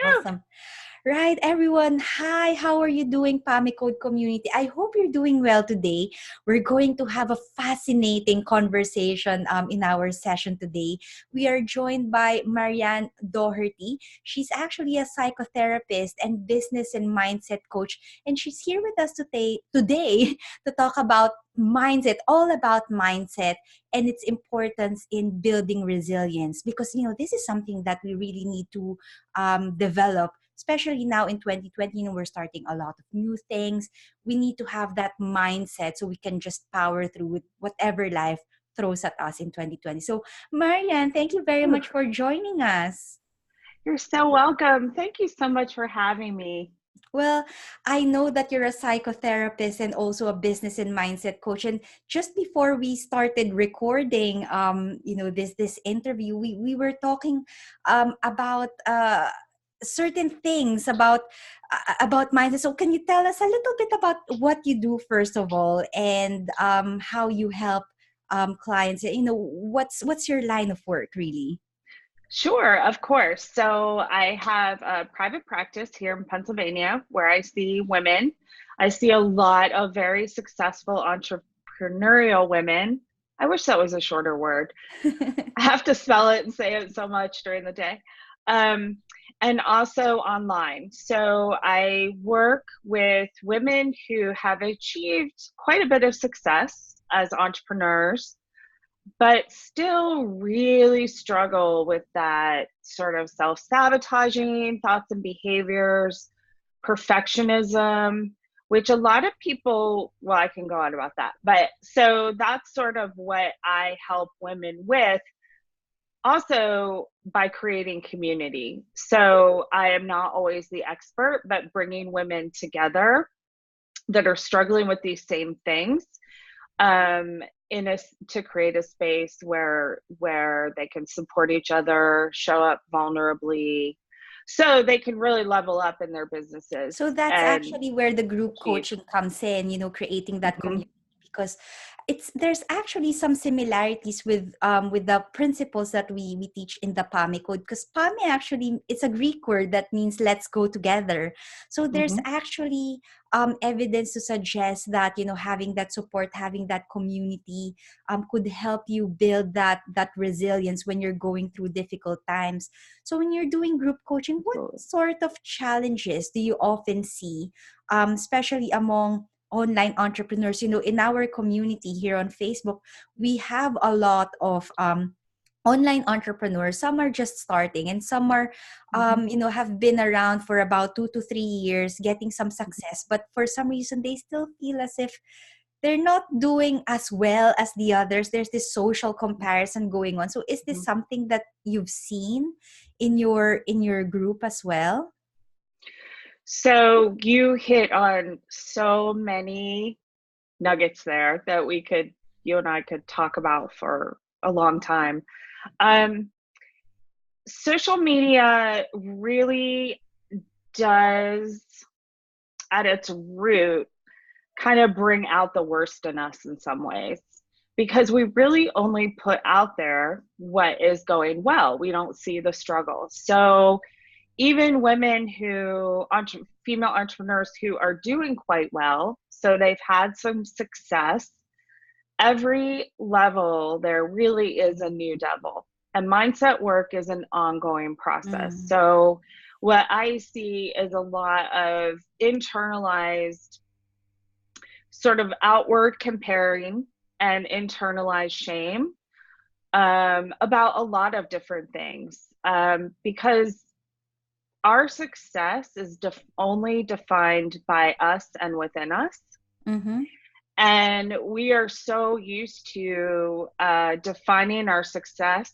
Yeah. Awesome. Right, everyone. Hi, how are you doing, Pamicode community? I hope you're doing well today. We're going to have a fascinating conversation in our session today. We are joined by Marianne Daugherty. She's actually a psychotherapist and business and mindset coach, and she's here with us today to talk about mindset, all about mindset and its importance in building resilience. Because this is something that we really need to develop, especially now in 2020. We're starting a lot of new things. We need to have that mindset so we can just power through with whatever life throws at us in 2020. So, Marianne, thank you very Ooh, much for joining us. you're so welcome. Thank you so much for having me. Well, I know that you're a psychotherapist and also a business and mindset coach. And just before we started recording, this interview, we were talking about certain things about mindset. So, can you tell us a little bit about what you do first of all, and how you help clients? What's your line of work really? Sure, of course. So I have a private practice here in Pennsylvania where I see women. I see a lot of very successful entrepreneurial women. I wish that was a shorter word. I have to spell it and say it so much during the day. Um, and also online. So I work with women who have achieved quite a bit of success as entrepreneurs, but still really struggle with that sort of self-sabotaging thoughts and behaviors, perfectionism, which a lot of people, well, I can go on about that. But so that's sort of what I help women with, also by creating community. So I am not always the expert, but bringing women together that are struggling with these same things, um, to create a space where they can support each other, show up vulnerably, so they can really level up in their businesses So that's and actually where the group achieve. coaching comes in, creating that Mhm. community, because there's actually some similarities with the principles that we teach in the PAMI code, because PAMI actually, it's a Greek word that means let's go together. So there's Mhm. actually evidence to suggest that having that support, having that community could help you build that resilience when you're going through difficult times. So when you're doing group coaching, what Absolutely. sort of challenges do you often see, especially among online entrepreneurs? In our community here on Facebook, we have a lot of online entrepreneurs. Some are just starting, and some are Mhm. have been around for about 2 to 3 years, getting some success, but for some reason they still feel as if they're not doing as well as the others. There's this social comparison going on. So is this Mhm. something that you've seen in your group as well? So you hit on so many nuggets there that you and I could talk about for a long time. Um, Social media really does, at its root, kind of bring out the worst in us in some ways, because we really only put out there what is going well. We don't see the struggle. So even women female entrepreneurs who are doing quite well, so they've had some success, every level there really is a new devil. And mindset work is an ongoing process. Mm, So what I see is a lot of internalized sort of outward comparing and internalized shame, about a lot of different things, because our success is only defined by us and within us. mm-hmm, And we are so used to defining our success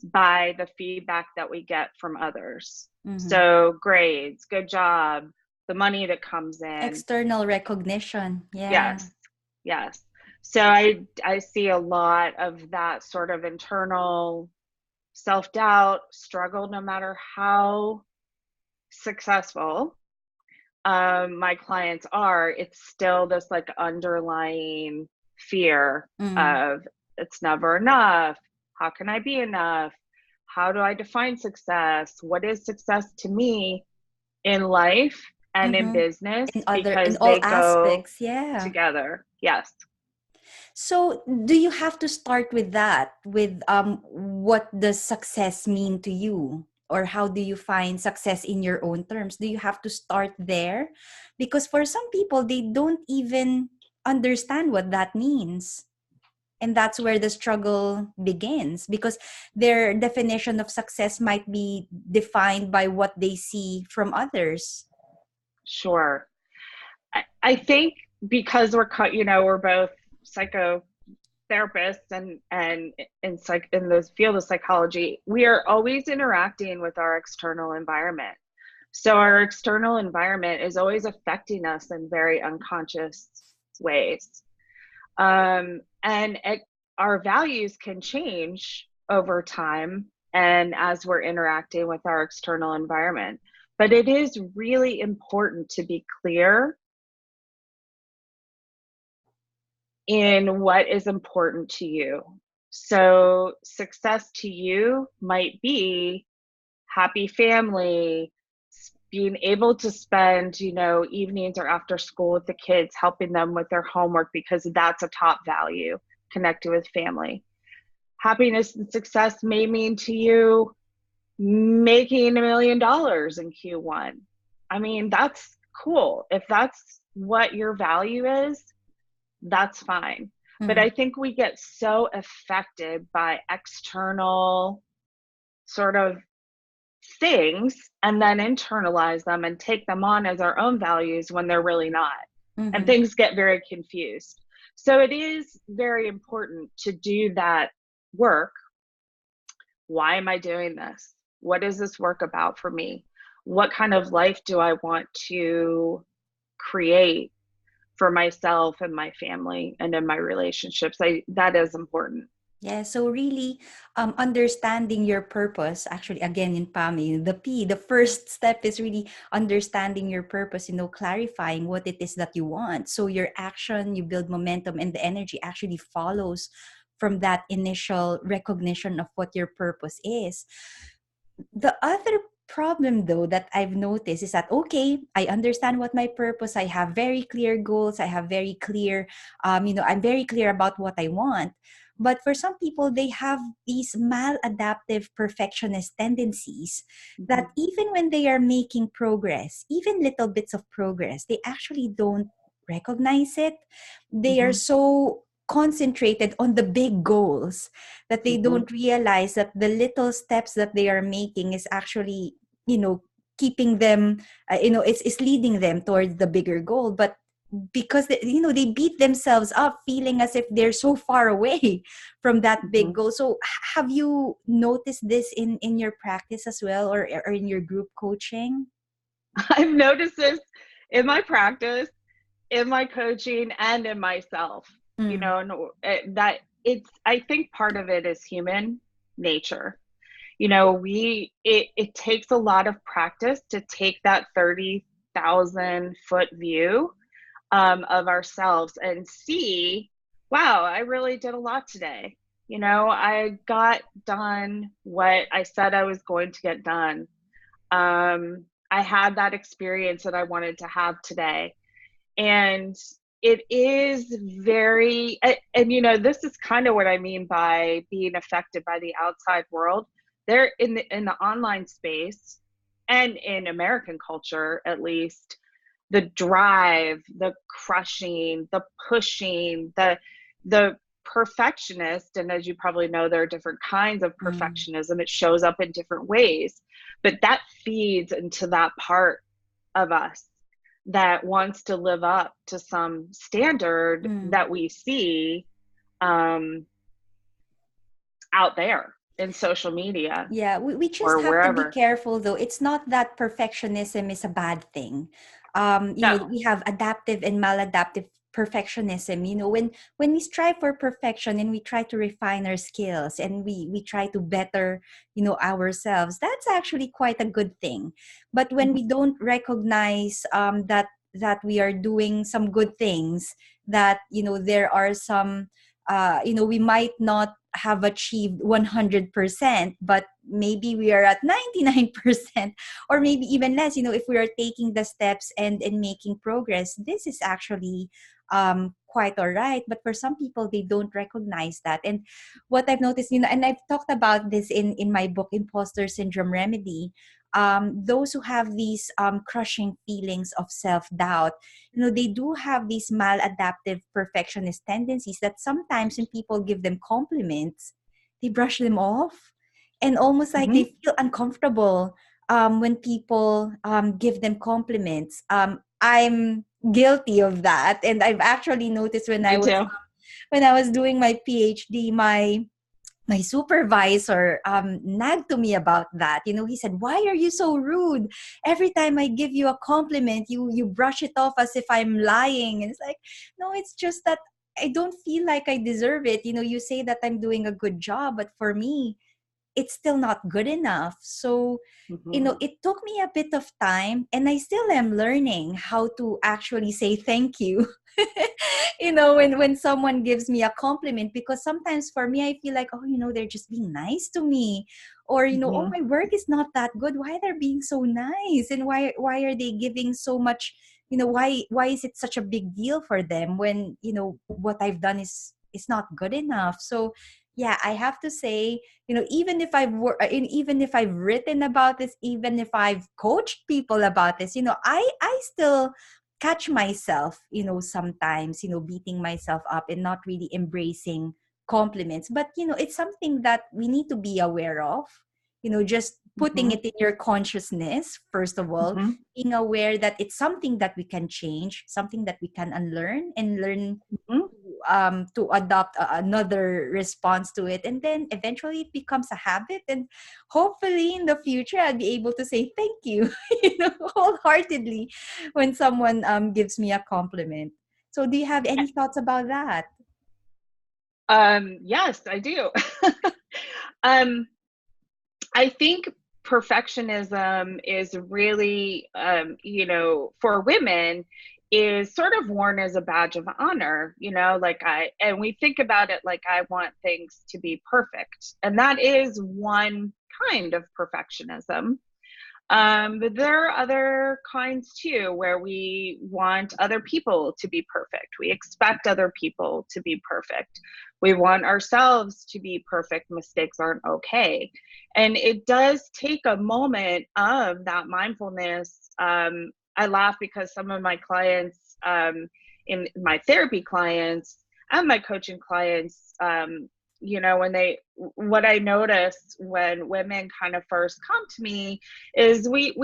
by the feedback that we get from others. mm-hmm. So, grades, good job, the money that comes in. External recognition. Yeah. Yes, yes. So I see a lot of that sort of internal self-doubt, struggle, no matter how successful my clients are, it's still this like underlying fear Mm, of, it's never enough. How can I be enough? how do I define success? What is success to me in life and in Mm-hmm. business? In Because all they go aspects, yeah. together. Yes. So, do you have to start with that? With what does success mean to you? Or how do you find success in your own terms? Do you have to start there? Because for some people, they don't even understand what that means. And that's where the struggle begins because their definition of success might be defined by what they see from others. Sure. I think because we're both psychotherapists and in the field of psychology, we are always interacting with our external environment. So our external environment is always affecting us in very unconscious ways. And our values can change over time and as we're interacting with our external environment. But it is really important to be clear in what is important to you. So, success to you might be happy family, being able to spend, evenings or after school with the kids, helping them with their homework because that's a top value, connected with family. Happiness and success may mean to you making $1 million in Q1. I mean, that's cool. If that's what your value is, that's fine. But Mm. I think we get so affected by external sort of things and then internalize them and take them on as our own values when they're really not. And Mm-hmm. things get very confused. So it is very important to do that work. Why am I doing this? What is this work about for me? What kind of life do I want to create for myself and my family and in my relationships? That is important. Yeah, so really understanding your purpose, actually, again, in PAMI, the first step is really understanding your purpose, clarifying what it is that you want. So your action, you build momentum, and the energy actually follows from that initial recognition of what your purpose is. The other problem though that I've noticed is that, okay, I understand what my purpose, I have very clear goals, I have very clear I'm very clear about what I want. But for some people, they have these maladaptive perfectionist tendencies that Mm-hmm. even when they are making progress, even little bits of progress, they actually don't recognize it. They are Mm-hmm. so concentrated on the big goals that they Mm-hmm. don't realize that the little steps that they are making is actually, keeping them, it's leading them towards the bigger goal. But because they beat themselves up feeling as if they're so far away from that Mm-hmm. big goal. So have you noticed this in your practice as well, or in your group coaching? I've noticed this in my practice, in my coaching, and in myself. Mm, And that I think part of it is human nature. It takes a lot of practice to take that 30,000-foot view of ourselves and see, wow, I really did a lot today. I got done what I said I was going to get done. I had that experience that I wanted to have today. And it is very, and this is kind of what I mean by being affected by the outside world. There in the online space and in American culture, at least, the drive, the crushing, the pushing, the perfectionist, and as you probably know, there are different kinds of mm, perfectionism. It shows up in different ways, but that feeds into that part of us that wants to live up to some standard mm. that we see um, out there in social media Yeah, we just or have to be wherever. careful though. It's not that perfectionism is a bad thing. No. We have adaptive and maladaptive perfectionism. When we strive for perfection and we try to refine our skills and we try to better, ourselves, that's actually quite a good thing. But when we don't recognize that we are doing some good things, that there are some we might not have achieved 100%, but maybe we are at 99%, or maybe even less. If we are taking the steps and making progress, this is actually quite all right. But for some people, they don't recognize that. And what I've noticed, and I've talked about this in my book, Imposter Syndrome Remedy, those who have these crushing feelings of self-doubt, they do have these maladaptive perfectionist tendencies that sometimes when people give them compliments, they brush them off, and almost like they Mm-hmm. feel uncomfortable when people give them compliments. I'm guilty of that, and I've actually noticed Me too. when I was doing my PhD, my supervisor nagged to me about that. He said, "Why are you so rude? Every time I give you a compliment, you brush it off as if I'm lying." And it's like, no, it's just that I don't feel like I deserve it. You say that I'm doing a good job, but for me, it's still not good enough. So, Mm-hmm. it took me a bit of time, and I still am learning how to actually say thank you. when someone gives me a compliment, because sometimes for me, I feel like, oh, they're just being nice to me, or oh, Mm-hmm. my work is not that good. Why they're being so nice, and why are they giving so much? Why is it such a big deal for them when what I've done is not good enough? So yeah, I have to say, even if I've written about this, even if I've coached people about this, I still catch myself, sometimes, beating myself up and not really embracing compliments. But it's something that we need to be aware of, just putting Mm-hmm. it in your consciousness, first of all, Mm-hmm. being aware that it's something that we can change, something that we can unlearn and learn Mm-hmm. to adopt another response to it, and then eventually it becomes a habit, and hopefully in the future I'll be able to say thank you wholeheartedly when someone gives me a compliment. So do you have any thoughts about that? Yes, I do. um, I think perfectionism is really, for women, is sort of worn as a badge of honor, and we think about it like I want things to be perfect. And that is one kind of perfectionism. But there are other kinds too, where we want other people to be perfect. We expect other people to be perfect. We want ourselves to be perfect. Mistakes aren't okay. And it does take a moment of that mindfulness. I laugh because some of my clients, in my therapy clients and my coaching clients, what I notice when women kind of first come to me is we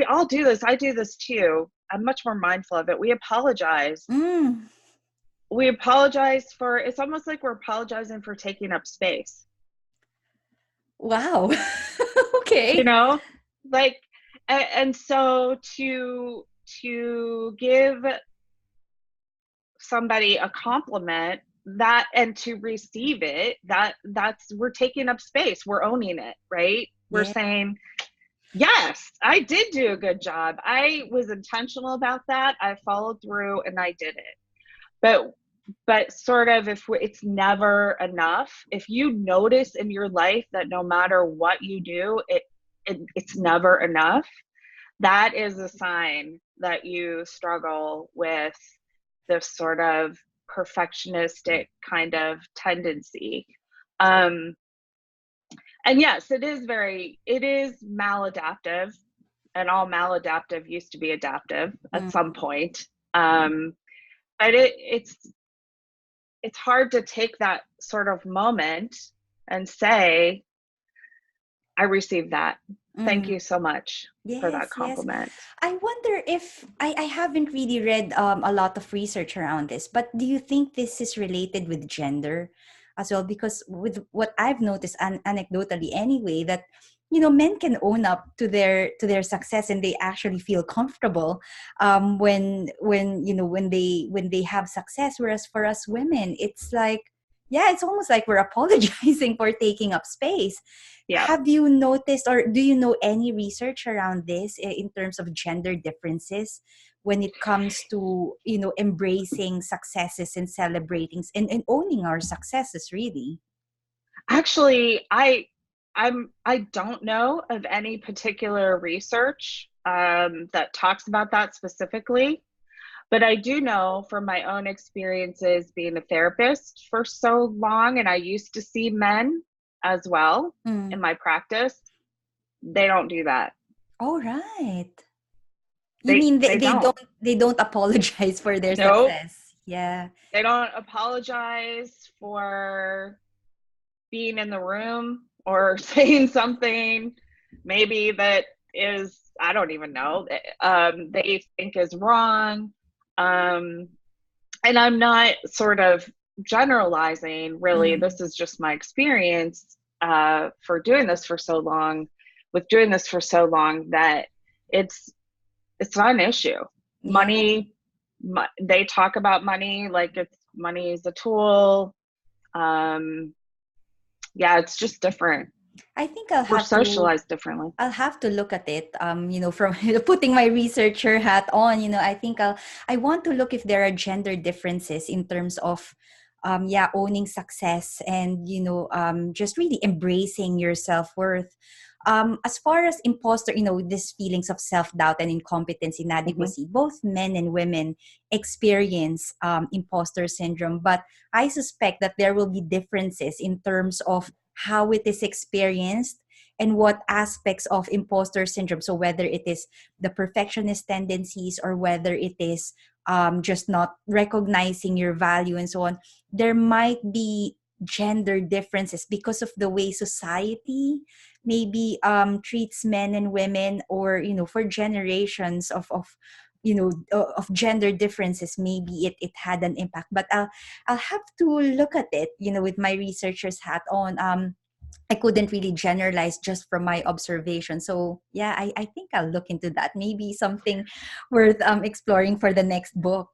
all do this. I do this too. I'm much more mindful of it. Mm, We apologize for, it's almost like we're apologizing for taking up space, wow. you Okay. know, like, and so to give somebody a compliment, that and to receive it, that's we're taking up space, we're owning it, right? We're Yeah. saying, yes, I did do a good job. I was intentional about that. I followed through and I did it. But sort of, it's never enough. If you notice in your life that no matter what you do, it's never enough, that is a sign that you struggle with this sort of perfectionistic kind of tendency. Um, and yes, it is maladaptive, and all maladaptive used to be adaptive at Mm. some point. But it's hard to take that sort of moment and say, I received that. Thank Mm. you so much for that Yes, yes. compliment. I wonder if I haven't really read a lot of research around this, but do you think this is related with gender as well? Because with what I've noticed, anecdotally anyway, that men can own up to their success, and they actually feel comfortable when when they have success, whereas for us women, it's like Yeah, it's almost like we're apologizing for taking up space. Yeah. Have you noticed, or do you know any research around this in terms of gender differences when it comes to, embracing successes and celebrating and owning our successes, really? Actually, I don't know of any particular research that talks about that specifically, but I do know from my own experiences being a therapist for so long, and I used to see men as well in Mm. my practice. They don't do that. All right. You They mean they, they they don't. don't apologize for their Nope. success? Yeah. They don't apologize for being in the room or saying something maybe that is, I don't even know, they think is wrong. Um, and I'm not sort of generalizing, really. Mm. This is just my experience for doing this for so long, with doing this for so long, that it's it's not an issue. Yeah. Money, they talk about money like it's money is a tool. Um, yeah, it's just different. I think I'll We're have to socialized differently. I'll have to look at it. From putting my researcher hat on, I think I want to look if there are gender differences in terms of, yeah, owning success and just really embracing your self worth. As far as imposter, these feelings of self doubt and incompetence, Hmm. inadequacy, both men and women experience imposter syndrome. But I suspect that there will be differences in terms of how it is experienced and what aspects of imposter syndrome. So whether it is the perfectionist tendencies or whether it is just not recognizing your value and so on, there might be gender differences because of the way society maybe treats men and women, or for generations of gender differences, maybe it had an impact. But I'll have to look at it, with my researcher's hat on. I couldn't really generalize just from my observation. So yeah, I think I'll look into that. Maybe something worth exploring for the next book.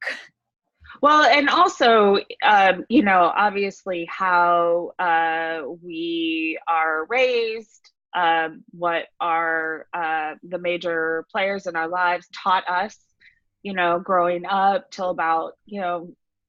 Well, and also, obviously how we are raised, what are the major players in our lives taught us, growing up till about,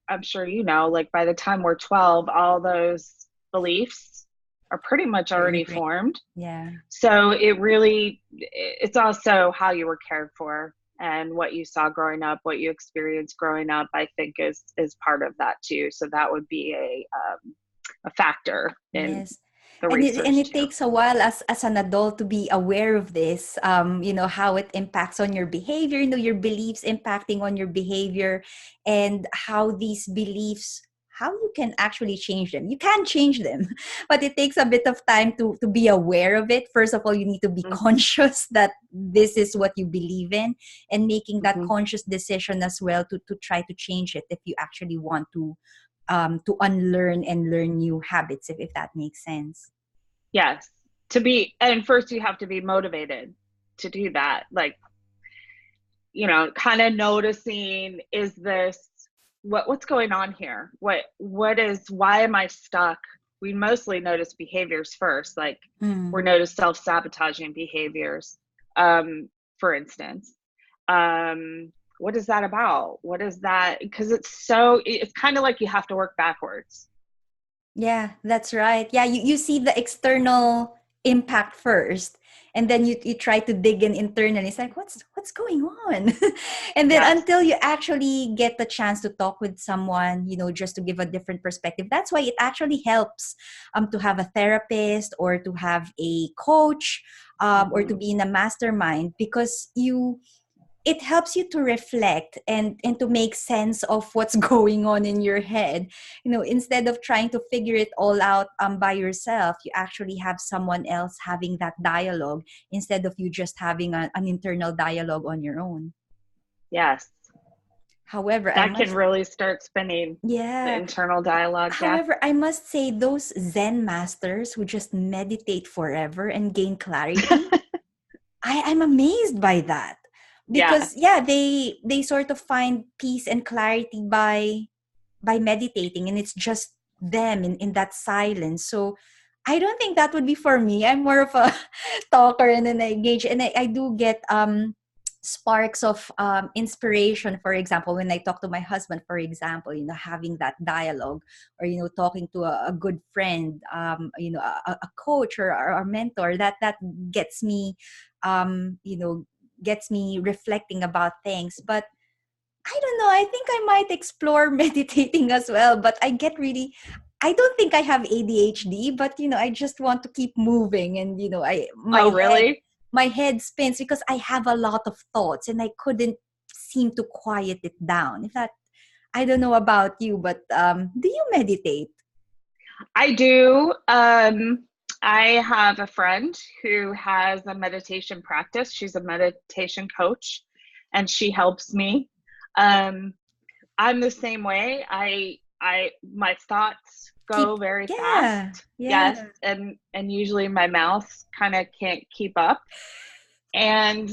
I'm sure like by the time we're 12, all those beliefs are pretty much They're already ingrained. formed. Yeah. So it's also how you were cared for and what you saw growing up, what you experienced growing up, I think is part of that too. So that would be a factor in Yes. the And research it too. takes a while as an adult to be aware of this, how it impacts on your behavior, your beliefs impacting on your behavior, and how these beliefs, how you can actually change them. You can change them, but it takes a bit of time to be aware of it. First of all, you need to be Mm-hmm. conscious that this is what you believe in, and making that Mm-hmm. conscious decision as well to try to change it if you actually want to unlearn and learn new habits, if that makes sense. Yes. And first you have to be motivated to do that. Like, kind of noticing, is this what's going on here? Why am I stuck? We mostly notice behaviors first, like we Mm. notice self-sabotaging behaviors. For instance, what is that about? What is that? Because it's kind of like you have to work backwards. Yeah, that's right. Yeah, you see the external impact first, and then you try to dig in internally. It's like, what's going on? And then Yes. until you actually get the chance to talk with someone, just to give a different perspective. That's why it actually helps to have a therapist or to have a coach, or to Mm-hmm. be in a mastermind, because it helps you to reflect and to make sense of what's going on in your head. Instead of trying to figure it all out by yourself, you actually have someone else having that dialogue, instead of you just having an internal dialogue on your own. Yes. However, I That can must really start spinning the yeah internal dialogue. Yeah. however, I must say, those Zen masters who just meditate forever and gain clarity, I'm amazed by that, Yeah. because yeah, they sort of find peace and clarity by meditating, and it's just them in that silence. So I don't think that would be for me. I'm more of a talker, and then I engage, and I do get sparks of inspiration. For example, when I talk to my husband, for example, having that dialogue, or talking to a good friend, a coach, or a mentor, that gets me, gets me reflecting about things. But I don't know. I think I might explore meditating as well, but I don't think I have ADHD, but I just want to keep moving, and I Oh, really? my head spins because I have a lot of thoughts, and I couldn't seem to quiet it down. If that I don't know about you, but do you meditate? I do. I have a friend who has a meditation practice. She's a meditation coach, and she helps me. Um, I'm the same way. My thoughts go Keep very Yeah, fast. Yes, yeah. and usually my mouth kind of can't keep up. And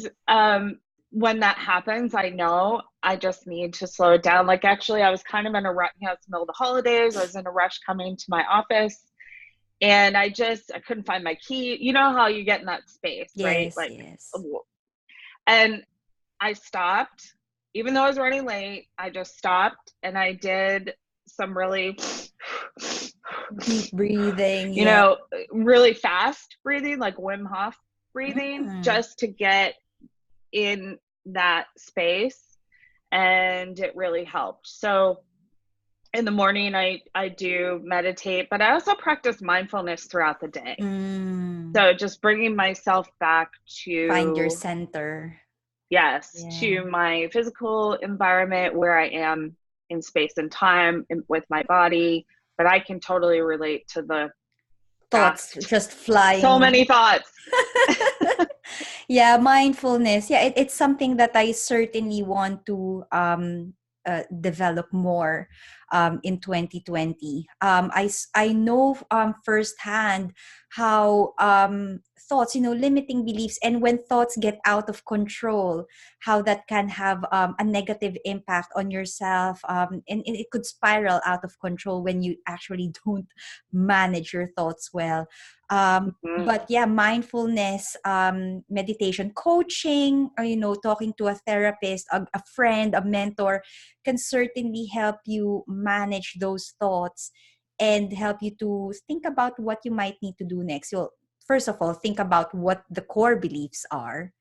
when that happens, I know I just need to slow it down. Like, actually, I was kind of in a rush. It's the middle of the holidays. I was in a rush coming to my office, and I couldn't find my key. You know how you get in that space, right? Yes, Like, yes. and I stopped, even though I was running late. I just stopped and I did some really, Deep breathing, you yeah. know, really fast breathing, like Wim Hof breathing, Mm. just to get in that space. And it really helped. So in the morning, I do meditate, but I also practice mindfulness throughout the day. Mm. So just bringing myself back Find your to, center. yes, Yeah. to my physical environment where I am in space and time with my body. But I can totally relate to the Thoughts fast, just so flying. many thoughts. Yeah, mindfulness. Yeah, it's something that I certainly want to develop more in 2020. I know firsthand how thoughts, limiting beliefs, and when thoughts get out of control, how that can have a negative impact on yourself, and it could spiral out of control when you actually don't manage your thoughts well. Mhm. But yeah, mindfulness, meditation, coaching, or talking to a therapist, a friend, a mentor, can certainly help you manage those thoughts and help you to think about what you might need to do next. So first of all, think about what the core beliefs are,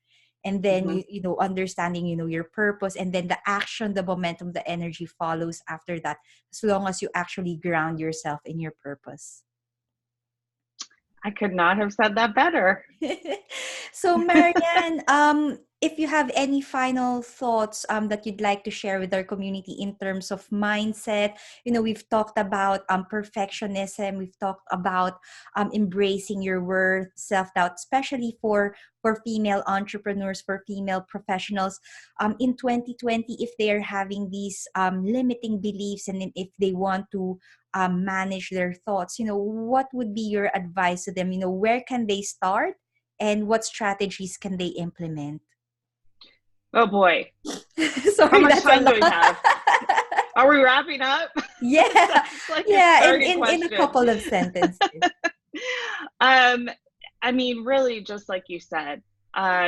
and then Mhm. understanding your purpose, and then the action, the momentum, the energy follows after that, as long as you actually ground yourself in your purpose. I could not have said that better. So, Marianne, if you have any final thoughts that you'd like to share with our community in terms of mindset, we've talked about perfectionism, we've talked about embracing your worth, self-doubt, especially for female entrepreneurs, for female professionals in 2020, if they are having these limiting beliefs, and if they want to manage their thoughts, what would be your advice to them? Where can they start, and what strategies can they implement? Oh boy. How Sorry, much that's a time do lot. we have? Are we wrapping up? Yeah, That's like a yeah, in, 30 in in a questions. couple of sentences. um, I mean, really, just like you said,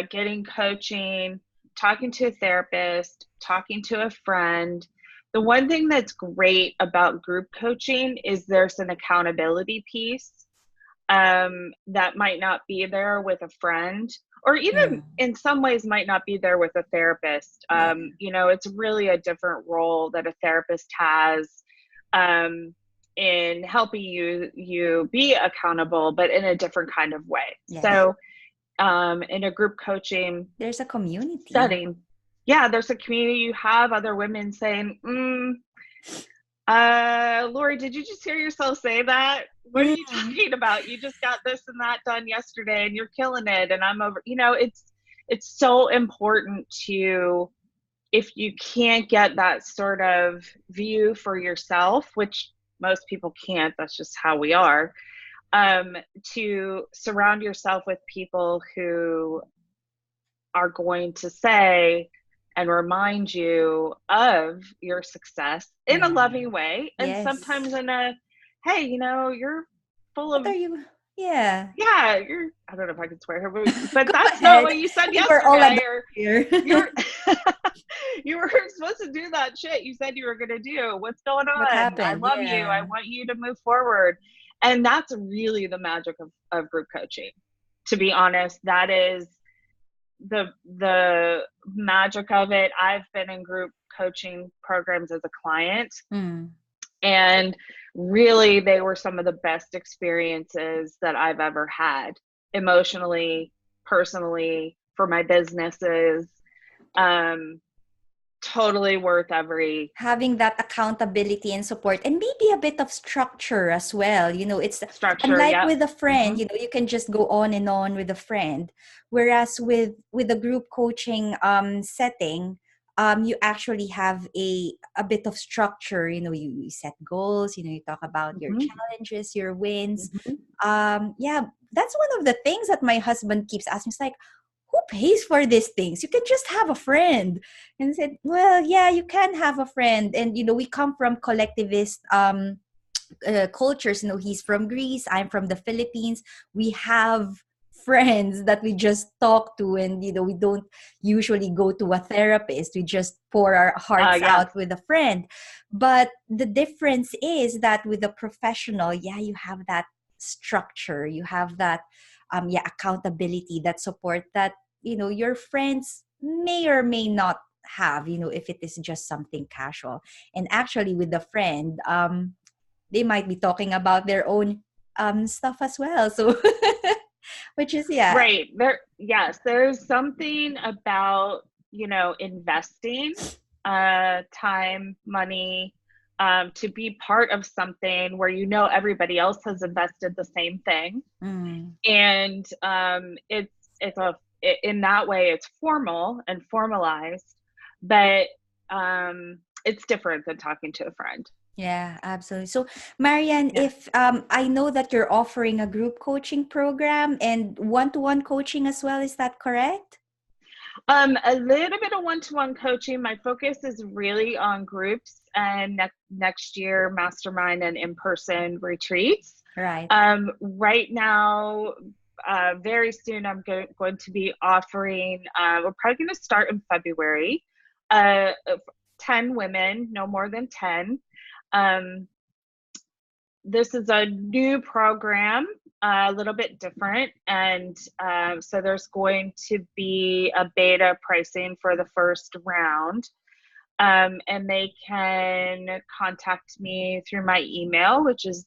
getting coaching, talking to a therapist, talking to a friend. The one thing that's great about group coaching is there's an accountability piece that might not be there with a friend, or Yeah, even in some ways might not be there with a therapist. yeah, It's really a different role that a therapist has um, in helping you be accountable, but in a different kind of way. yes. So in a group coaching There's a community. setting, yeah, there's a community. You have other women saying, Lori, did you just hear yourself say that? What are you Mm, talking about? You just got this and that done yesterday and you're killing it and I'm over. It's so important to, if you can't get that sort of view for yourself, which most people can't, that's just how we are, to surround yourself with people who are going to say and remind you of your success in a yeah. loving way, and Yes. sometimes in a hey, you're full What of, are you? Yeah. yeah, I don't know if I can swear here, but Go that's not ahead. what you said I think we're all yesterday, adults or here. you're, you were supposed to do that shit you said you were going to do. What's going What on? I happened? love you. I Yeah. want you to move forward. And that's really the magic of group coaching. To be honest, that is the magic of it. I've been in group coaching programs as a client, Mm. and really they were some of the best experiences that I've ever had, emotionally, personally, for my businesses. um Totally worth every Having that accountability and support, and maybe a bit of structure as well. It's structure. unlike Yep. with a friend, Hmm. you can just go on and on with a friend. Whereas with a group coaching setting, you actually have a bit of structure. You set goals, you talk about your Hmm. challenges, your wins. Hmm. Yeah, that's one of the things that my husband keeps asking. It's like, who pays for these things? You can just have a friend. And I said, well, yeah, you can have a friend. And we come from collectivist cultures. He's from Greece, I'm from the Philippines. We have friends that we just talk to, and we don't usually go to a therapist. We just pour our hearts Yes. out with a friend. But the difference is that with a professional, yeah, you have that structure, you have that accountability, that support that your friends may or may not have, if it is just something casual. And actually with a friend, they might be talking about their own stuff as well. So, which is, yeah. Right. Yes, there's something about, investing time, money, to be part of something where everybody else has invested the same thing. Mm. And in that way it's formal and formalized, but it's different than talking to a friend. Yeah, absolutely. So, Marianne, Yeah. if I know that you're offering a group coaching program and one-to-one coaching as well, is that correct? A little bit of one-to-one coaching. My focus is really on groups and next year mastermind and in-person retreats. Right. Right now, very soon I'm going to be offering, we're probably going to start in February, uh, 10 women, no more than 10. Um, this is a new program, a little bit different. And so there's going to be a beta pricing for the first round. And they can contact me through my email, which is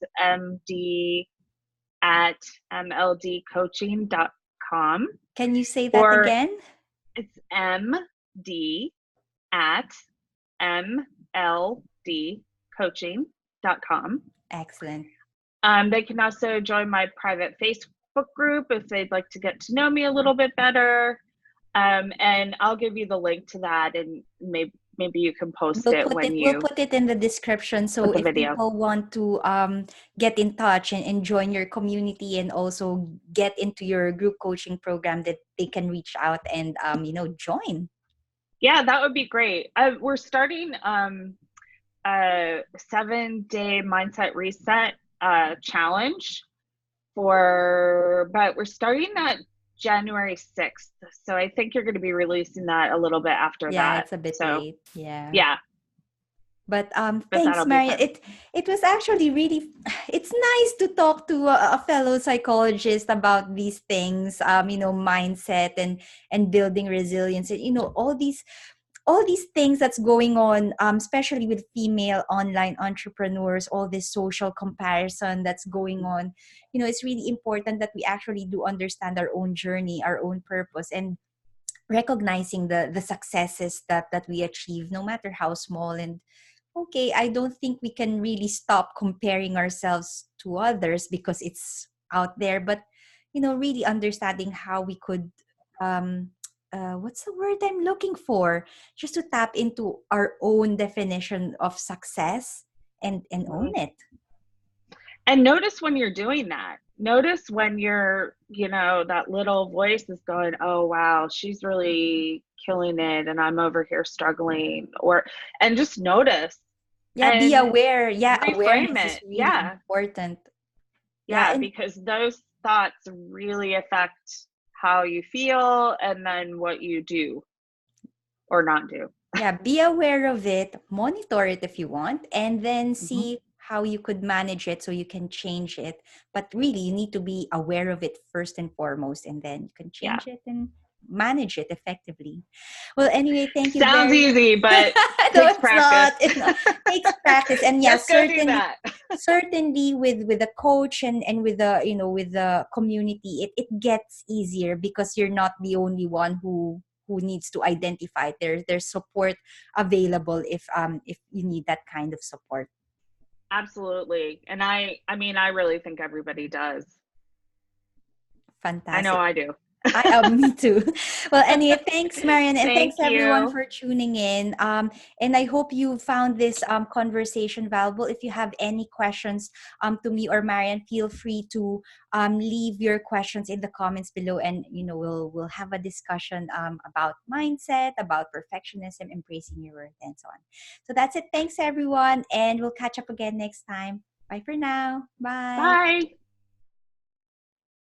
md@mldcoaching.com, Can you say that or again? it's md@mldcoaching.com. Excellent. They can also join my private Facebook group if they'd like to get to know me a little bit better. And I'll give you the link to that, and maybe you can post it when We'll you put it in the description, so put the if video. people want to get in touch and join your community and also get into your group coaching program, that they can reach out and join. Yeah, that would be great. We're starting a 7-day mindset reset challenge but we're starting that January 6th. So I think you're going to be releasing that a little bit after Yeah, that. it's a bit So late. Yeah. yeah, But but thanks, that'll be Maria. fun. It was actually really, it's nice to talk to a fellow psychologist about these things. Mindset and building resilience, and all these things that's going on, especially with female online entrepreneurs. All this social comparison that's going on. It's really important that we actually do understand our own journey, our own purpose, and recognizing the successes that we achieve, no matter how small. And okay, I don't think we can really stop comparing ourselves to others because it's out there, but really understanding how we could um what's the word I'm looking for, just to tap into our own definition of success and own Mhm. it. And notice when you're doing that. Notice when that little voice is going, oh, wow, she's really killing it. And I'm over here struggling. And just notice. Yeah, be and aware. Yeah, reframe awareness is it. really Yeah. important. Yeah, Yeah, and because those thoughts really affect how you feel and then what you do or not do. yeah, be aware of it, monitor it if you want, and then Mhm. see how you could manage it so you can change it. But really, you need to be aware of it first and foremost, and then you can Yeah. change it and manage it effectively. Well, anyway, thank you Sounds very easy, but no, takes it's practice. not. It takes practice. And yeah, Just go do that. certainly with the coach and with the with the community, it gets easier because you're not the only one who needs to identify. There's support available if you need that kind of support. Absolutely. And I mean, I really think everybody does. I know Fantastic. I do. Me too. Well, anyway, thanks, Marian, and thanks Thank everyone you. for tuning in. And I hope you found this conversation valuable. If you have any questions to me or Marian, feel free to leave your questions in the comments below, and we'll have a discussion about mindset, about perfectionism, embracing your worth, and so on. So that's it. Thanks, everyone, and we'll catch up again next time. Bye for now. Bye. Bye.